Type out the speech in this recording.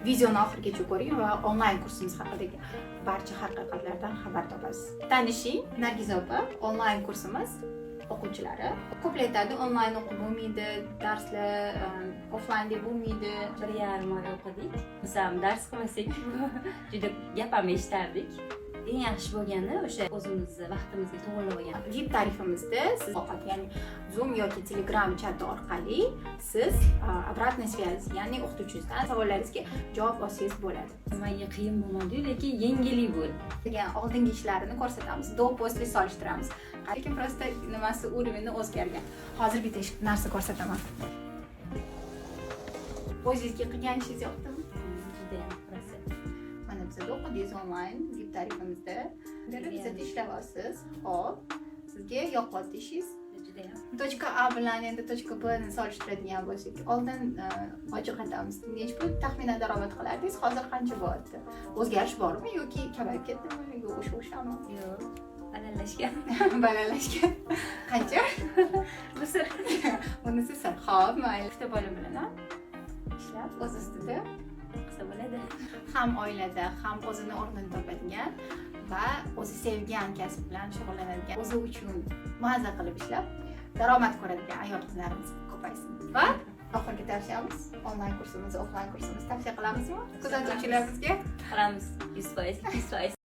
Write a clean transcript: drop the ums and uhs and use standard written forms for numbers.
videoni oxirigacha ko'ring va onlayn kursimiz haqidagi barcha haqiqatlardan xabar topasiz. Tanishing, Nargiza opa, onlayn kursimiz o'quvchilari. Ko'plar aytadi, onlayn o'qib bo'lmaydi, darslar offlayn deb bo'lmaydi. 1,5 oy o'qidik. Biz ham dars qilmasak juda gap ham eshitardik. Eng yaxshi bo'lgani o'sha o'zimizni vaqtimizga to'g'irlab olgan. VIP tarifimizda siz faqat, ya'ni Zoom yoki Telegram chati orqali siz обратная связь, ya'ni o'qituvchingizdan savollaringizga javob olsangiz bo'ladi. Nimaga qiyin bo'lmadi, lekin yengillik bo'ldi. Degan oldingi ishlarini ko'rsatamiz, do postli solishtiramiz. Lekin prosta nimasi uровень o'zgargan. Hozir bitta narsa ko'rsataman. O'zingizga qilgan ishingiz yoqdimi? Juda ham prosta. Mana bizda o'qidingiz onlayn VIP tarifimizda. Bizda ishlab olasiz. Xo'p, sizga yoqyapti ishingiz. Juda ham. Tochka A bilan endi tochka B ni solishtiradigan bo'lsak, oldin ochiq aytamiz. Necha pul taxminan daromad qilardingiz? Hozir qancha bo'lyapti? O'zgarish bormi yoki kamayib ketdimi yoki o'sha-o'shami? Yo'q, balandlashgan. Balandlashgan. Qancha? Bu sir. Bunisi sir. Xo'p, mayli. Ikkita bola bilan ishlab o'z ustida Qilsa bo'ladi. ham oilada, ham o'zini o'rnini topadigan va o'zi sevgan kasb bilan shug'ullanadigan, o'zi uchun maza qilib ishlab daromad ko'radigan ayol qizlarimiz ko'paysin. Va oxirgi tavsiyamiz, onlayn kursimiz, offlayn kursimiz tavsiya qilamizmi kuzatuvchilarimizga? Qilamiz 100%, 200%.